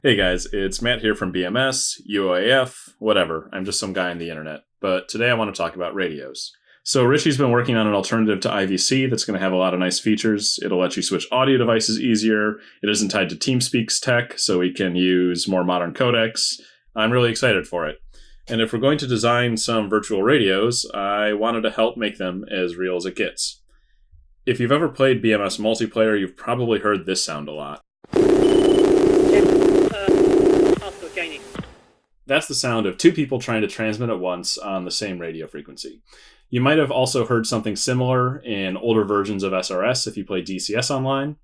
Hey guys, it's Matt here from BMS, UAF, whatever. I'm just some guy on the internet. But today I want to talk about radios. So Richie's been working on an alternative to IVC that's going to have a lot of nice features. It'll let you switch audio devices easier. It isn't tied to TeamSpeak's tech, so we can use more modern codecs. I'm really excited for it. And if we're going to design some virtual radios, I wanted to help make them as real as it gets. If you've ever played BMS multiplayer, you've probably heard this sound a lot. That's the sound of two people trying to transmit at once on the same radio frequency. You might have also heard something similar in older versions of SRS if you play DCS online,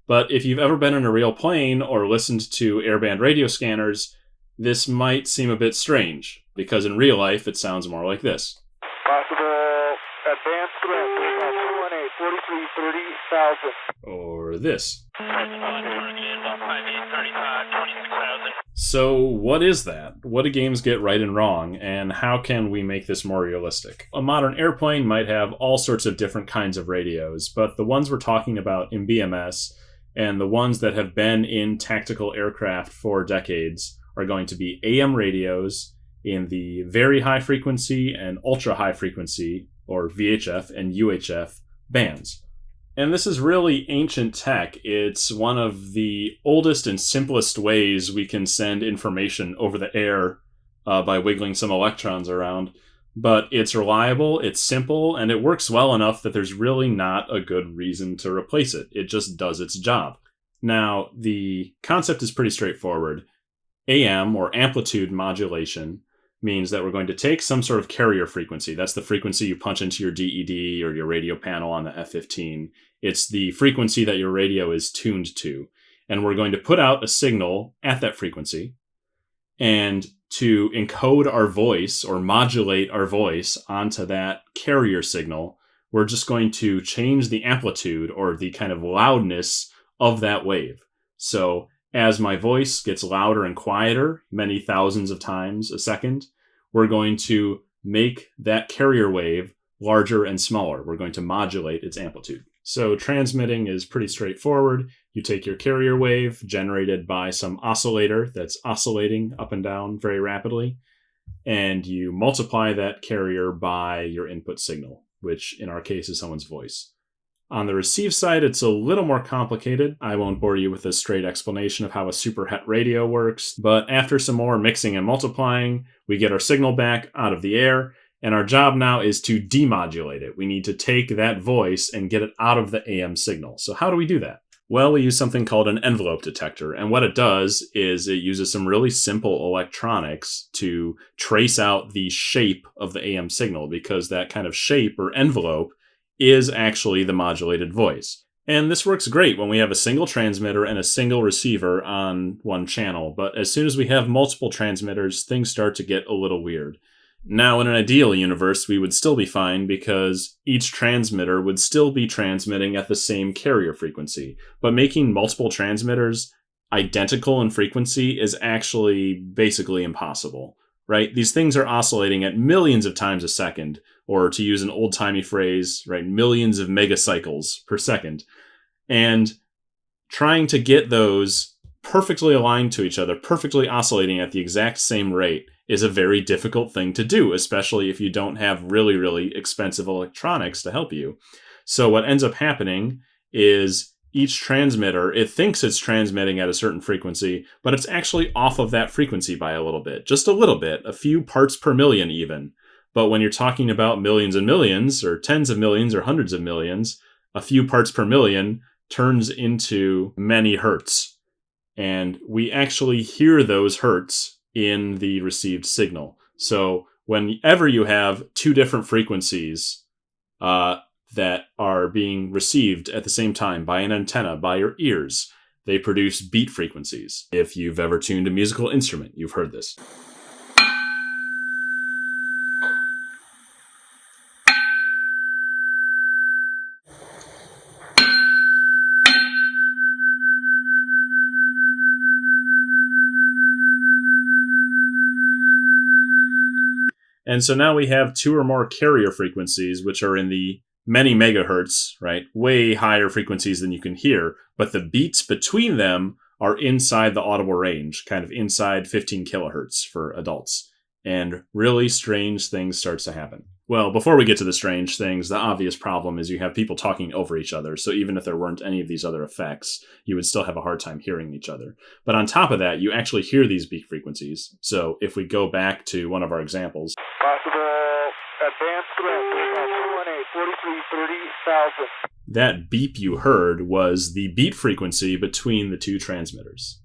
but if you've ever been in a real plane or listened to airband radio scanners, this might seem a bit strange, because in real life it sounds more like this. Possible advanced threat, 218, 43, 30,000. Or this. So what is that? What do games get right and wrong, and how can we make this more realistic? A modern airplane might have all sorts of different kinds of radios, but the ones we're talking about in BMS and the ones that have been in tactical aircraft for decades are going to be AM radios in the very high frequency and ultra high frequency, or VHF and UHF bands. And this is really ancient tech. It's one of the oldest and simplest ways we can send information over the air by wiggling some electrons around. But it's reliable, it's simple, and it works well enough that there's really not a good reason to replace it. It just does its job. Now, the concept is pretty straightforward. AM, or amplitude modulation, means that we're going to take some sort of carrier frequency. That's the frequency you punch into your DED or your radio panel on the F-15. It's the frequency that your radio is tuned to. And we're going to put out a signal at that frequency. And to encode our voice or modulate our voice onto that carrier signal, we're just going to change the amplitude or the kind of loudness of that wave. So as my voice gets louder and quieter, many thousands of times a second, we're going to make that carrier wave larger and smaller. We're going to modulate its amplitude. So transmitting is pretty straightforward. You take your carrier wave generated by some oscillator that's oscillating up and down very rapidly, and you multiply that carrier by your input signal, which in our case is someone's voice. On the receive side, it's a little more complicated. I won't bore you with a straight explanation of how a super het radio works, but after some more mixing and multiplying, we get our signal back out of the air, and our job now is to demodulate it. We need to take that voice and get it out of the AM signal. So how do we do that? Well, we use something called an envelope detector, and what it does is it uses some really simple electronics to trace out the shape of the AM signal, because that kind of shape or envelope is actually the modulated voice. And this works great when we have a single transmitter and a single receiver on one channel, but as soon as we have multiple transmitters, things start to get a little weird. Now, in an ideal universe, we would still be fine because each transmitter would still be transmitting at the same carrier frequency, but making multiple transmitters identical in frequency is actually basically impossible. Right? These things are oscillating at millions of times a second, or to use an old-timey phrase, right, millions of megacycles per second. And trying to get those perfectly aligned to each other, perfectly oscillating at the exact same rate, is a very difficult thing to do, especially if you don't have really, really expensive electronics to help you. So what ends up happening is each transmitter, it thinks it's transmitting at a certain frequency, but it's actually off of that frequency by a little bit. Just a little bit, a few parts per million even. But when you're talking about millions and millions, or tens of millions, or hundreds of millions, a few parts per million turns into many hertz. And we actually hear those hertz in the received signal. So whenever you have two different frequencies, that are being received at the same time by an antenna, by your ears, they produce beat frequencies. If you've ever tuned a musical instrument, you've heard this. And so now we have two or more carrier frequencies, which are in the many megahertz, right? Way higher frequencies than you can hear, but the beats between them are inside the audible range, kind of inside 15 kilohertz for adults. And really strange things starts to happen. Well, before we get to the strange things, the obvious problem is you have people talking over each other. So even if there weren't any of these other effects, you would still have a hard time hearing each other. But on top of that, you actually hear these beat frequencies. So if we go back to one of our examples. Possible advanced threat, 4330,000. That beep you heard was the beat frequency between the two transmitters.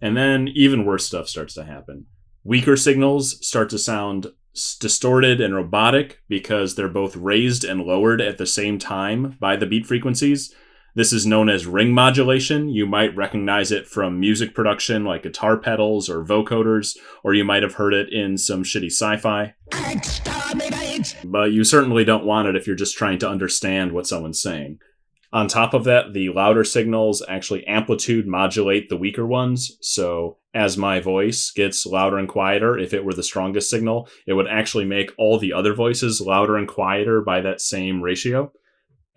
And then even worse stuff starts to happen. Weaker signals start to sound distorted and robotic because they're both raised and lowered at the same time by the beat frequencies. This is known as ring modulation. You might recognize it from music production like guitar pedals or vocoders, or you might have heard it in some shitty sci-fi. But you certainly don't want it if you're just trying to understand what someone's saying. On top of that, the louder signals actually amplitude modulate the weaker ones. So as my voice gets louder and quieter, if it were the strongest signal, it would actually make all the other voices louder and quieter by that same ratio.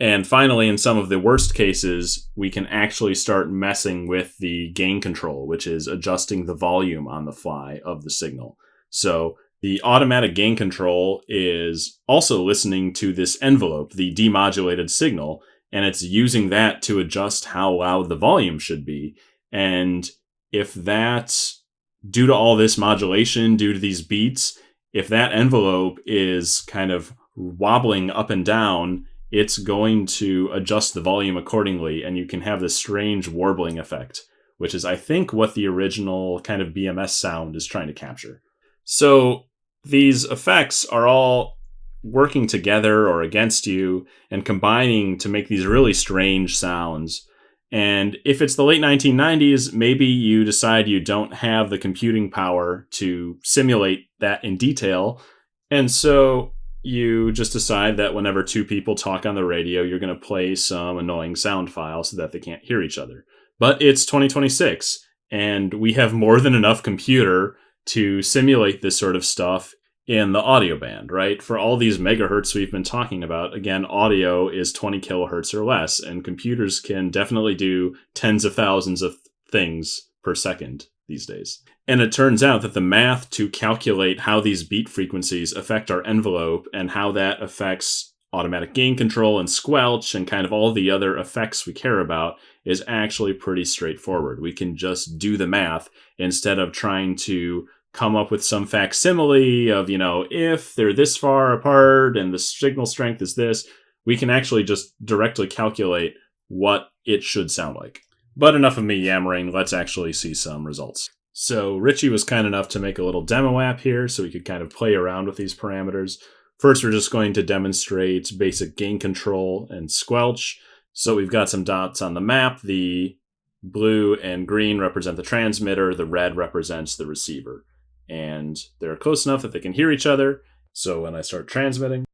And finally, in some of the worst cases, we can actually start messing with the gain control, which is adjusting the volume on the fly of the signal. So the automatic gain control is also listening to this envelope, the demodulated signal, and it's using that to adjust how loud the volume should be. And if that's due to all this modulation, due to these beats, if that envelope is kind of wobbling up and down, it's going to adjust the volume accordingly, and you can have this strange warbling effect, which is, I think, what the original kind of BMS sound is trying to capture. So these effects are all working together or against you and combining to make these really strange sounds. And if it's the late 1990s, maybe you decide you don't have the computing power to simulate that in detail. And so you just decide that whenever two people talk on the radio, you're going to play some annoying sound file so that they can't hear each other. But it's 2026, and we have more than enough computer to simulate this sort of stuff in the audio band, right? For all these megahertz we've been talking about, again, audio is 20 kilohertz or less, and computers can definitely do tens of thousands of things per second these days. And it turns out that the math to calculate how these beat frequencies affect our envelope and how that affects automatic gain control and squelch and kind of all the other effects we care about is actually pretty straightforward. We can just do the math instead of trying to come up with some facsimile of, if they're this far apart and the signal strength is this, we can actually just directly calculate what it should sound like. But enough of me yammering, let's actually see some results. So Richie was kind enough to make a little demo app here so we could kind of play around with these parameters. First, we're just going to demonstrate basic gain control and squelch. So we've got some dots on the map. The blue and green represent the transmitter. The red represents the receiver. And they're close enough that they can hear each other. So when I start transmitting,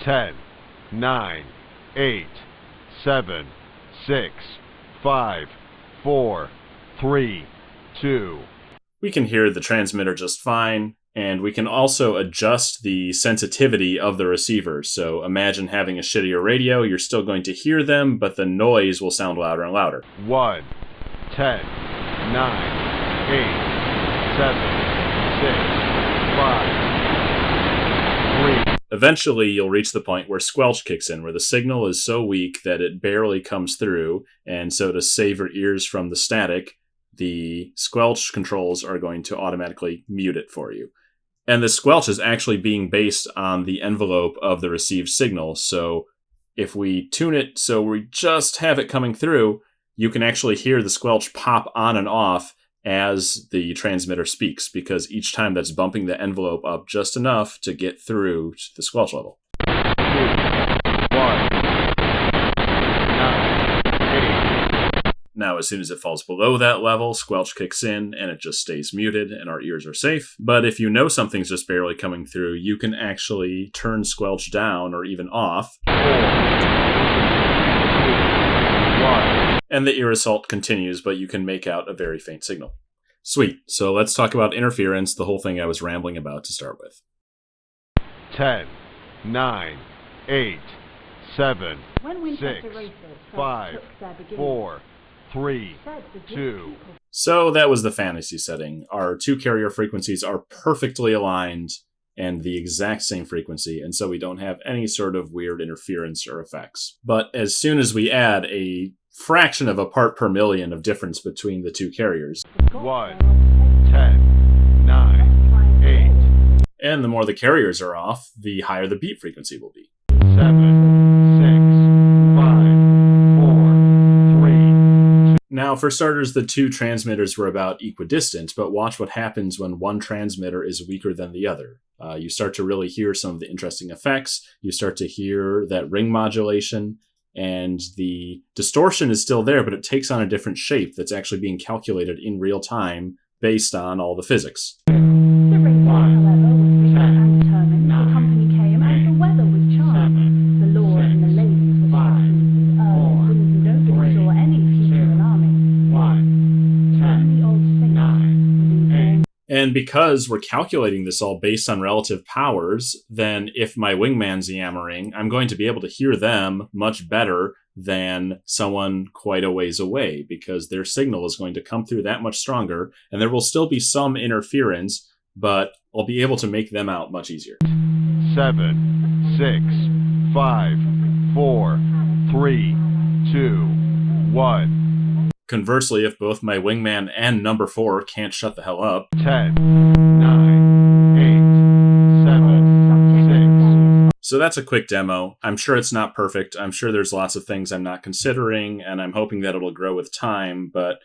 10, 9, 8, 7, 6, 5, 4, 3, 2. We can hear the transmitter just fine, and we can also adjust the sensitivity of the receiver. So imagine having a shittier radio, you're still going to hear them, but the noise will sound louder and louder. 1, 10, 9, 8, 7, 6, 5, 3. Eventually, you'll reach the point where squelch kicks in, where the signal is so weak that it barely comes through, and so to save your ears from the static, the squelch controls are going to automatically mute it for you. And the squelch is actually being based on the envelope of the received signal, so if we tune it so we just have it coming through, you can actually hear the squelch pop on and off as the transmitter speaks, because each time that's bumping the envelope up just enough to get through to the squelch level. 2, 1, 9, 8. Now, as soon as it falls below that level, squelch kicks in and it just stays muted and our ears are safe. But if you know something's just barely coming through, you can actually turn squelch down or even off. 4, 2, 1. And the ear assault continues, but you can make out a very faint signal. Sweet. So let's talk about interference, the whole thing I was rambling about to start with. 10, 9, 8, 7, When Winchester 6, Racers 5, took their beginning, 4, 3, said the British 2, people So that was the fantasy setting. Our two carrier frequencies are perfectly aligned and the exact same frequency, and so we don't have any sort of weird interference or effects. But as soon as we add a fraction of a part per million of difference between the two carriers, 1, 10, 9, 8, and the more the carriers are off, the higher the beat frequency will be. 7, 6, 5, 4, 3. Now, for starters, the two transmitters were about equidistant, but watch what happens when one transmitter is weaker than the other. You start to really hear some of the interesting effects. You start to hear that ring modulation, and the distortion is still there, but it takes on a different shape that's actually being calculated in real time based on all the physics. The ring board, however, was fixed and determined. The company came and the weather was charmed. The lords and the ladies were dancing with winds and nobody saw any future alarming. Only old Saint was informed. And because we're calculating this all based on relative powers, then if my wingman's yammering, I'm going to be able to hear them much better than someone quite a ways away, because their signal is going to come through that much stronger, and there will still be some interference, but I'll be able to make them out much easier. 7, 6, 5, 4, 3, 2, 1. Conversely, if both my wingman and number 4 can't shut the hell up, 10, 9, 8, 7, 6. So that's a quick demo. I'm sure it's not perfect. I'm sure there's lots of things I'm not considering, and I'm hoping that it'll grow with time, but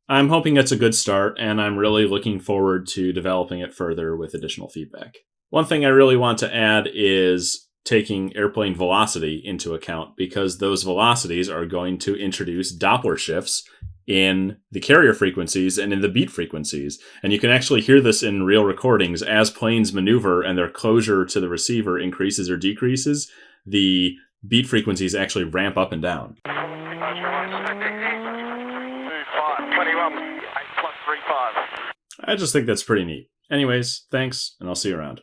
I'm hoping it's a good start, and I'm really looking forward to developing it further with additional feedback. One thing I really want to add is taking airplane velocity into account, because those velocities are going to introduce Doppler shifts in the carrier frequencies and in the beat frequencies. And you can actually hear this in real recordings. As planes maneuver and their closure to the receiver increases or decreases, the beat frequencies actually ramp up and down. 21, 8 plus 35. I just think that's pretty neat. Anyways, thanks, and I'll see you around.